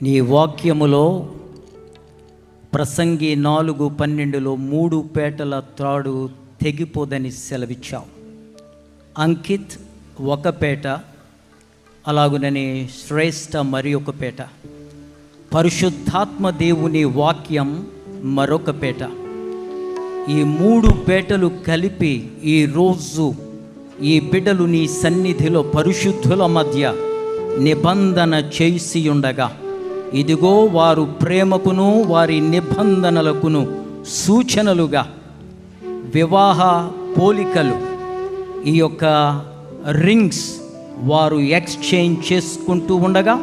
నీ వాక్యములో ప్రసంగి 4:12 3 పేటల త్రాడు తెగిపోదని సెలవిచ్చావు. అంకిత్ ఒక పేట, అలాగునని శ్రేష్ఠ మరి ఒక పేట, పరిశుద్ధాత్మ దేవుని వాక్యం మరొక పేట. ఈ 3 పేటలు కలిపి ఈరోజు ఈ బిడ్డలు నీ సన్నిధిలో పరిశుద్ధుల మధ్య నిబంధన చేసి ఉండగా, ఇదిగో వారు ప్రేమకును వారి నిబంధనలకును సూచనలుగా వివాహ పోలికలు, ఈ యొక్క రింగ్స్ వారు ఎక్స్చేంజ్ చేసుకుంటూ ఉండగా,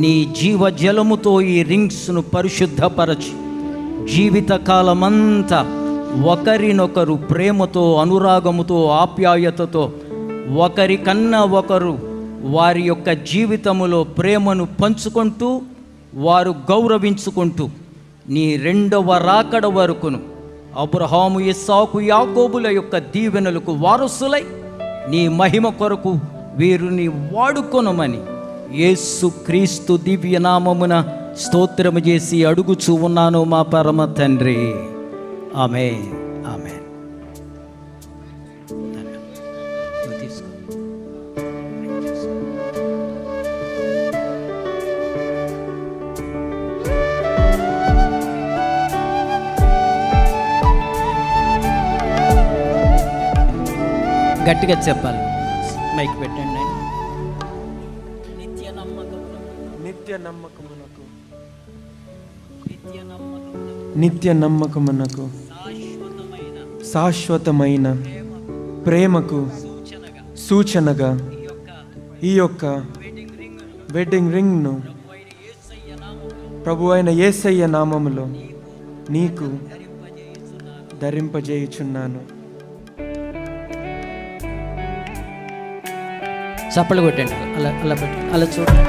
నీ జీవజలముతో ఈ రింగ్స్ను పరిశుద్ధపరచి జీవితకాలమంతా ఒకరినొకరు ప్రేమతో, అనురాగముతో, ఆప్యాయతతో ఒకరికన్నా ఒకరు వారి యొక్క జీవితములో ప్రేమను పంచుకుంటూ, వారు గౌరవించుకుంటూ నీ 2వ రాకడ వరకును అబ్రహాము, ఇస్సాకు, యాకోబుల యొక్క దీవెనలకు వారసులై నీ మహిమ కొరకు వీరిని వాడుకొనమని యేసుక్రీస్తు దివ్య నామమున స్తోత్రము చేసి అడుగుచూ ఉన్నాను మా పరమ తండ్రి. ఆమేన్, ఆమేన్. గట్టిగా చెప్పాలి, మైక్ పెట్టండి. నిత్య నమ్మకమునకు శాశ్వతమైన ప్రేమకు సూచనగా ఈ యొక్క వెడ్డింగ్ రింగ్ను ప్రభు అయిన యేసయ్య నామములో నీకు ధరింపజేయుచున్నాను. చప్పలు కొట్టండి, అలా అలా చూడండి.